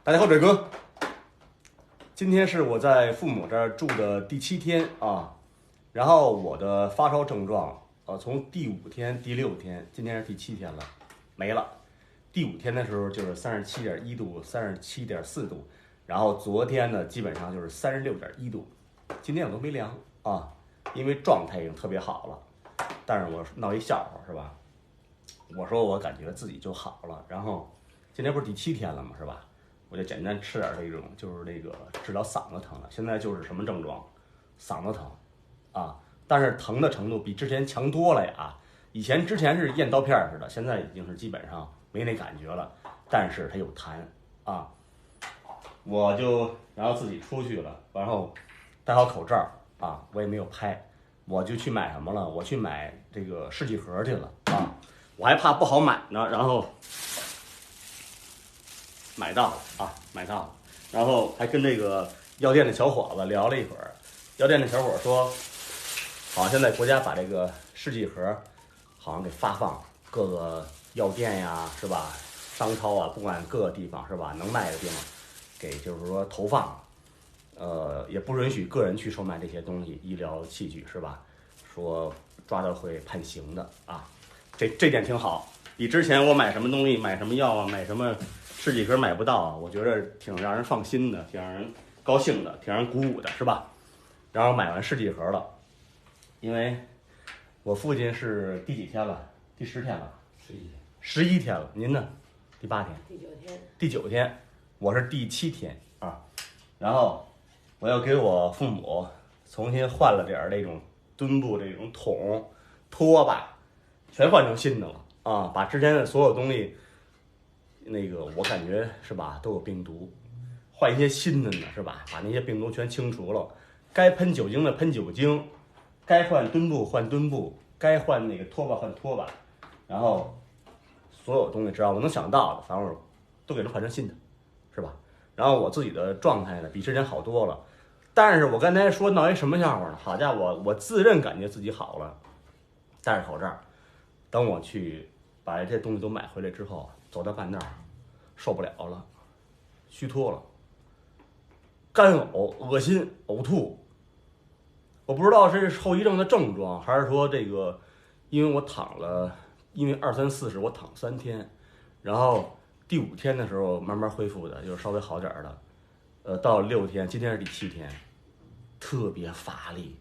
大家好，嘴哥。今天是我在父母这儿住的第7天啊，然后我的发烧症状，从第5天、第6天，今天是第7天了，没了。第5天的时候就是37.1度、37.4度，然后昨天呢基本上就是36.1度，今天我都没量啊，因为状态已经特别好了。但是我闹一笑话是吧？我说我感觉自己就好了，然后今天不是第7天了吗？是吧？我就简单吃点这种，就是那个治疗嗓子疼的。现在就是什么症状？嗓子疼啊，但是疼的程度比之前强多了呀。之前是咽刀片似的，现在已经是基本上没那感觉了，但是它有痰啊。我就然后自己出去了，然后戴好口罩啊，我也没有拍，我就去买什么了？我去买这个试剂盒去了啊。我还怕不好买呢，然后买到了，然后还跟这个药店的小伙子聊了一会儿。药店的小伙说，好像现在国家把这个试剂盒好像给发放各个药店呀，是吧？商超啊，不管各个地方是吧，能卖的地方，给就是说投放，也不允许个人去售卖这些东西，医疗器具是吧？说抓到会判刑的啊，这点挺好，比之前我买什么东西、买什么药啊、买什么试剂盒买不到啊，我觉得挺让人放心的，挺让人高兴的，挺让人鼓舞的，是吧？然后买完试剂盒了，因为我父亲是第几天了？第10天了，11天了。您呢？第8天？第9天，我是第7天啊。然后我要给我父母重新换了点那种墩布这种桶、拖把，全换成新的了啊！把之前的所有东西。那个我感觉是吧，都有病毒，换一些新的呢是吧？把那些病毒全清除了，该喷酒精的喷酒精，该换墩布换墩布，该换那个拖把换拖把，然后所有东西只要我能想到的，反正都给它换成新的，是吧？然后我自己的状态呢比之前好多了，但是我刚才说闹一什么笑话呢？好家伙，我自认感觉自己好了，戴着口罩，等我去把这些东西都买回来之后，走到半道儿受不了了，虚脱了，干呕、恶心、呕吐。我不知道是后遗症的症状，还是说这个，因为我躺了，因为2、3、4是我躺3天，然后第5天的时候慢慢恢复的，就是稍微好点的。到6天，今天是第7天，特别乏力。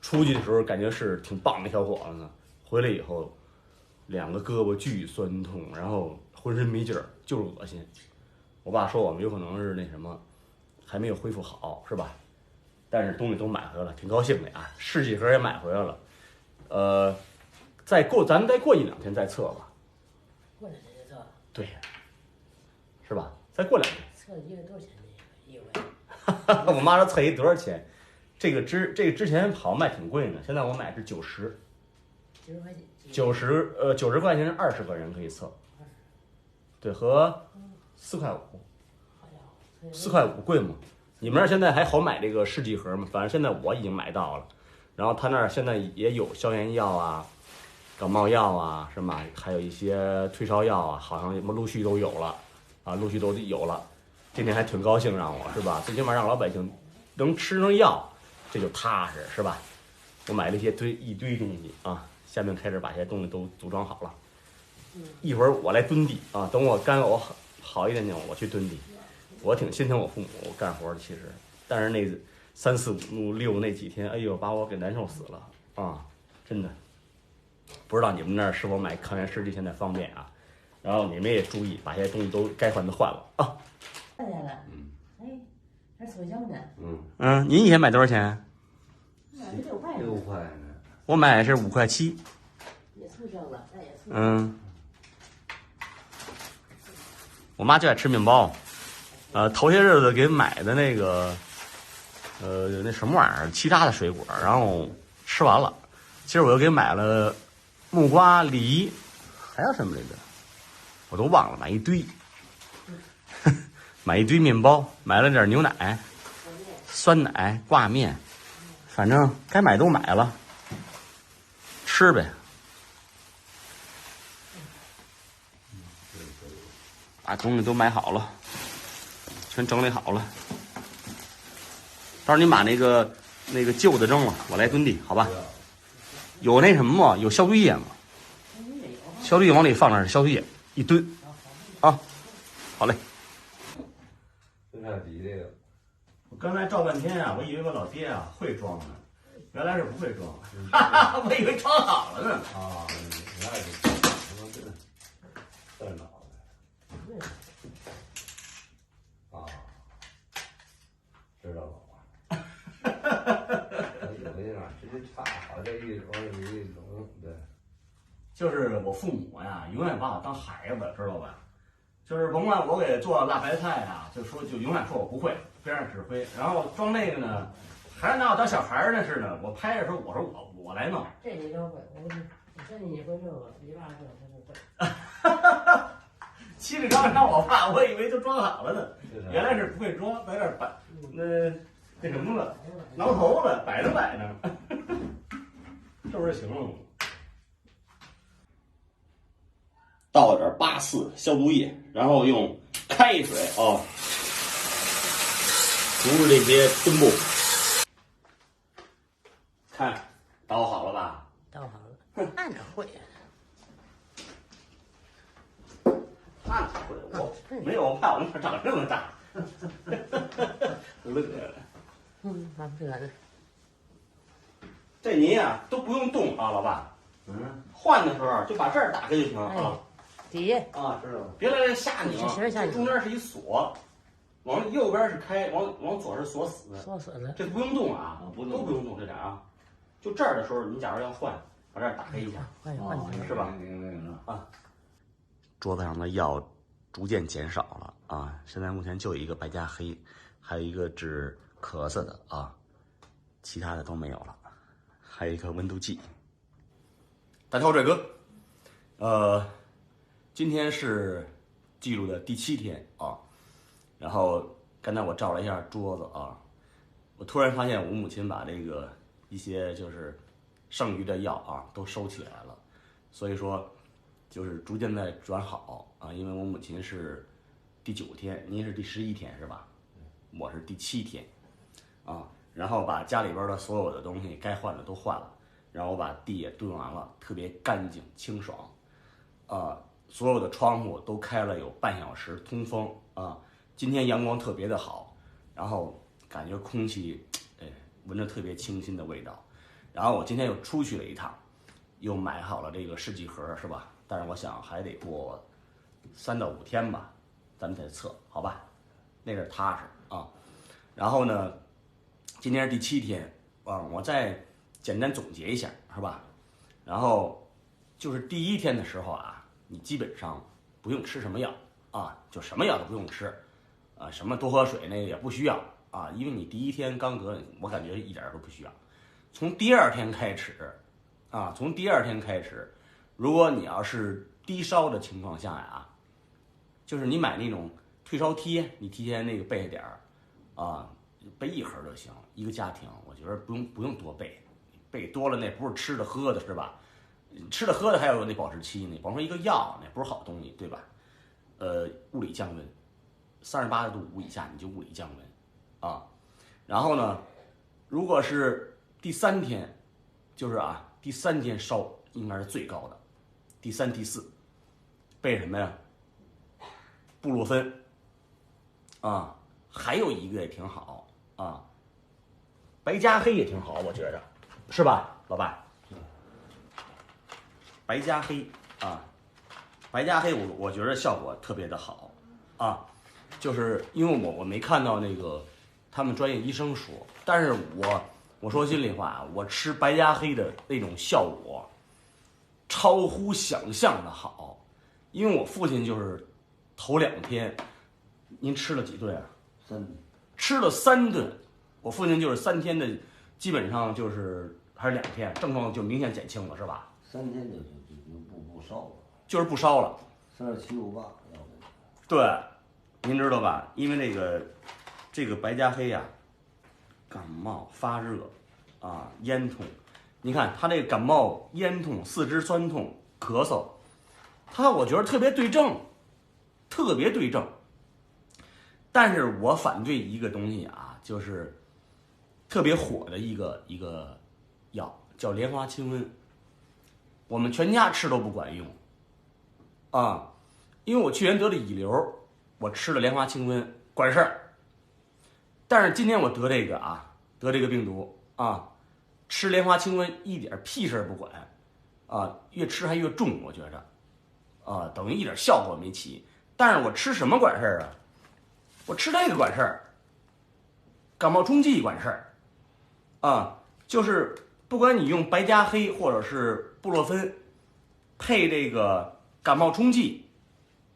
出去的时候感觉是挺棒的小伙子呢，回来以后2个胳膊巨酸痛，然后浑身没劲儿，就是恶心。我爸说我们有可能是那什么，还没有恢复好，是吧？但是东西都买回来了，挺高兴的啊。试剂盒也买回来了，咱们再过1、2天再测吧。过2天再测？对，是吧？再过2天。测一个多少钱一回？我妈说测一多少钱？这个之前好像卖挺贵呢，现在我买是90。90块钱。90块钱是20个人可以测。对，和4块5。4块5贵吗？你们那儿现在还好买这个试剂盒吗？反正现在我已经买到了，然后他那儿现在也有消炎药啊、感冒药啊，是吗？还有一些退烧药啊，好像陆续都有了啊，陆续都有了。今天还挺高兴，让我是吧？最起码让老百姓能吃上药，这就踏实是吧？我买了一堆东西啊，下面开始把这些东西都组装好了。一会儿我来蹲地啊，等我干呕好一点点，我去蹲地。我挺心疼我父母干活的，其实，但是那3、4、5、6那几天，哎呦，把我给难受死了啊！真的，不知道你们那儿是否买抗原试剂现在方便啊？然后你们也注意，把这些东西都该换的换了啊。来了，哎，还促销呢。您以前买多少钱？6块呢。我买是5块7。也促销了，那也促销。我妈就爱吃面包。头些日子给买的那个，那什么玩意儿，其他的水果，然后吃完了。今儿我又给买了木瓜、梨，还有什么来着？我都忘了，买一堆，买一堆面包，买了点牛奶、酸奶、挂面，反正该买都买了，吃呗。把东西都买好了。全整理好了。到时候您把那个旧的扔了，我来蹲地，好吧？有那什么吗？有消毒液吗？消毒液往里放点消毒液，一吨啊。好嘞。生产底这个，我刚才照半天啊，我以为我老爹啊会装呢，原来是不会装，哈哈，我以为装好了呢。啊，那就这脑袋啊，知道了。有那样直接插好这一往里一拢，对。就是我父母呀，永远把我当孩子，知道吧？就是甭管我给做辣白菜啊，就永远说我不会，边上指挥。然后装那个呢，还是拿我当小孩儿呢似的。我拍的时候，我说我来弄。这你都会，我说你会这个，你爸说他不会。七里刚让我爸，我以为都装好了呢，原来是不会装，在这儿摆那什么了，挠头了，摆着，是不是行了？倒点84消毒液，然后用开水啊涂着这些墩布，看倒好了吧？倒好了，按着会。他哪会？我没有，我怕我那长这么大，乐了。蛮乐的。这您呀都不用动啊，老爸。换的时候就把这儿打开就行啊。底下啊，知道了。别来吓你啊！这中间是一锁，往右边是开，往左是锁死。锁死了。这不用动啊，都不用动这点啊。就这儿的时候，你假如要换，把这儿打开一下，是吧？啊。桌子上的药逐渐减少了啊，现在目前就有一个白加黑，还有一个治咳嗽的啊，其他的都没有了，还有一个温度计。大家好，帅哥，今天是记录的第7天啊，然后刚才我照了一下桌子啊，我突然发现我母亲把这个一些就是剩余的药啊都收起来了，所以说。就是逐渐在转好啊，因为我母亲是第9天，您是第11天是吧？我是第7天，啊，然后把家里边的所有的东西该换的都换了，然后我把地也蹲完了，特别干净清爽，所有的窗户都开了有半小时通风啊，今天阳光特别的好，然后感觉空气，闻着特别清新的味道，然后我今天又出去了一趟，又买好了这个试剂盒是吧？但是我想还得过3到5天吧，咱们再测，好吧？那阵踏实啊。然后呢，今天是第7天啊，我再简单总结一下，是吧？然后就是第1天的时候啊，你基本上不用吃什么药啊，就什么药都不用吃啊，什么多喝水那个也不需要啊，因为你第1天刚得，我感觉一点都不需要。从第2天开始啊，从第2天开始。如果你要是低烧的情况下呀，就是你买那种退烧贴，你提前那个备点儿，啊，备1盒就行。一个家庭，我觉得不用多备，备多了那不是吃的喝的，是吧？吃的喝的还有那保质期呢，甭说一个药，那不是好东西，对吧？物理降温，38度5以下你就物理降温，啊，然后呢，如果是第3天，就是啊，第3天烧应该是最高的。第3、第4，备什么呀？布洛芬，啊，还有一个也挺好啊，白加黑也挺好，我觉着，是吧，老爸？白加黑啊，白加黑我觉得效果特别的好啊，就是因为我没看到那个他们专业医生说，但是我说心里话，我吃白加黑的那种效果。超乎想象的好，因为我父亲就是头2天，您吃了几顿啊？3顿，吃了3顿。我父亲就是3天的，基本上就是还是2天，症状就明显减轻了，是吧？3天就不烧了，就是不烧了。3758，对，您知道吧？因为这个白加黑呀，感冒发热啊，咽痛。你看他这个感冒、咽痛、四肢酸痛、咳嗽，我觉得特别对症，特别对症。但是我反对一个东西啊，就是特别火的一个药，叫莲花清瘟。我们全家吃都不管用啊，因为我去年得了乙流，我吃了莲花清瘟管事儿。但是今天我得这个病毒啊，吃莲花清瘟一点屁事儿不管啊，越吃还越重，我觉着啊，等于一点效果没起。但是我吃什么管事儿啊？我吃这个管事儿，感冒冲剂管事儿啊，就是不管你用白加黑或者是布洛芬配这个感冒冲剂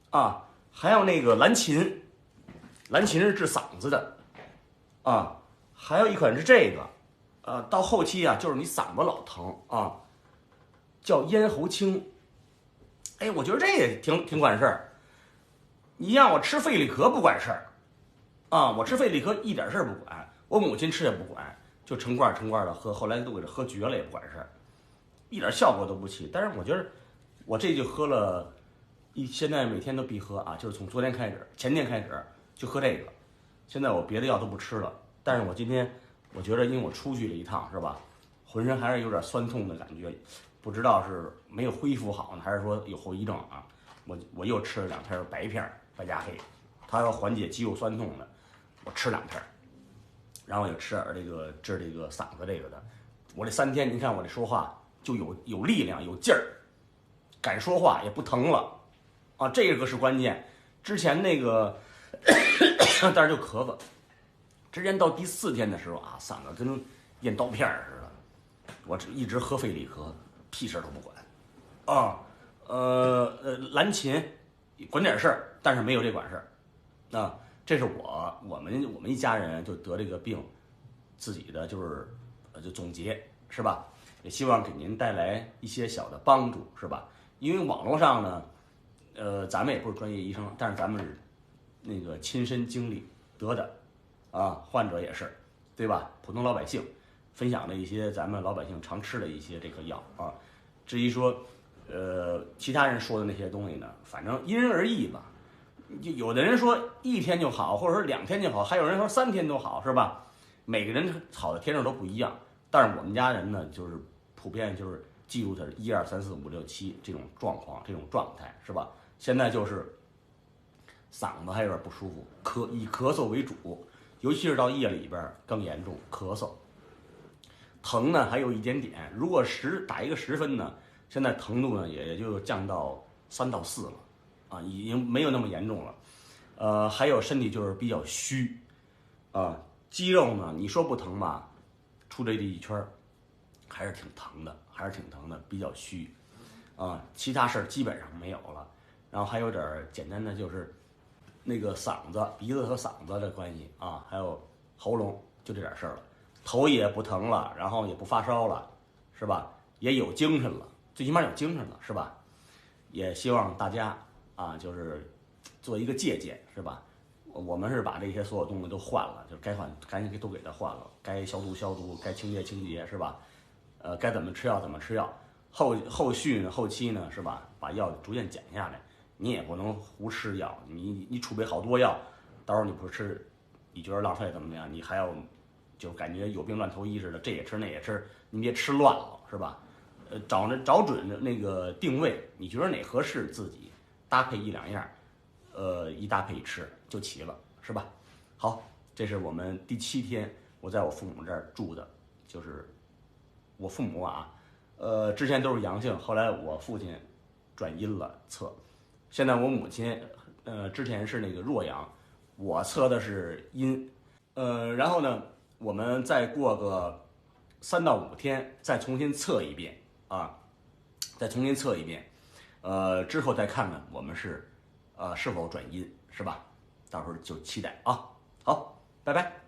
啊，还有那个蓝芩，蓝芩是治嗓子的啊，还有一款是这个，到后期啊，就是你嗓子老疼啊，叫咽喉清。哎，我觉得这也挺管事儿。你让我吃费力咳不管事儿啊，我吃费力咳一点事儿不管，我母亲吃也不管，就成罐的喝，后来都给它喝绝了也不管事儿，一点效果都不起。但是我觉得我这就喝了现在每天都必喝啊，就是从昨天开始，前天开始就喝这个。现在我别的药都不吃了，但是我今天我觉得因为我出去了一趟是吧，浑身还是有点酸痛的感觉，不知道是没有恢复好呢，还是说有后遗症啊。我又吃了2片白片白加黑，它要缓解肌肉酸痛的，我吃2片，然后也吃点这个治这个嗓子这个的。我这3天你看我这说话就有力量有劲儿，敢说话也不疼了啊，这个是关键。之前那个但是就咳嗽，之前到第4天的时候啊，嗓子跟咽刀片似的，我一直喝费力咳，屁事都不管啊。蓝芩管点事儿，但是没有这管事儿啊。这是我们一家人就得这个病，自己的就是就总结是吧？也希望给您带来一些小的帮助是吧？因为网络上呢，咱们也不是专业医生，但是咱们是那个亲身经历得的啊，患者也是对吧？普通老百姓分享了一些咱们老百姓常吃的一些这个药啊。至于说其他人说的那些东西呢，反正因人而异吧。有的人说1天就好，或者说2天就好，还有人说3天都好，是吧？每个人好的天数都不一样。但是我们家人呢，就是普遍就是记录的是1、2、3、4、5、6、7这种状况，这种状态，是吧？现在就是嗓子还有点不舒服，以咳嗽为主，尤其是到夜里边更严重，咳嗽疼呢还有一点点。如果打一个10分呢，现在疼度呢也就降到3到4了，啊，已经没有那么严重了。还有身体就是比较虚，啊，肌肉呢你说不疼吧，出这一圈还是挺疼的，比较虚，啊，其他事儿基本上没有了。然后还有点简单的就是那个嗓子、鼻子和嗓子的关系啊，还有喉咙，就这点事儿了。头也不疼了，然后也不发烧了，是吧？也有精神了，最起码有精神了，是吧？也希望大家啊，就是做一个借鉴，是吧？我们是把这些所有东西都换了，就该换赶紧都给它换了，该消毒消毒，该清洁清洁，是吧？该怎么吃药怎么吃药。后续呢，后期呢，是吧？把药逐渐减下来，你也不能胡吃药，你储备好多药，到时候你不吃，你觉得浪费怎么样？你还要就感觉有病乱投医似的，这也吃那也吃，你别吃乱了，是吧？找准那个定位，你觉得哪合适自己，搭配1、2样，一搭配一吃就齐了，是吧？好，这是我们第7天，我在我父母这儿住的，就是我父母啊，之前都是阳性，后来我父亲转阴了测，现在我母亲之前是那个弱阳，我测的是阴，然后呢，我们再过个3到5天再重新测一遍啊，之后再看看我们是否转阴，是吧？到时候就期待啊。好，拜拜。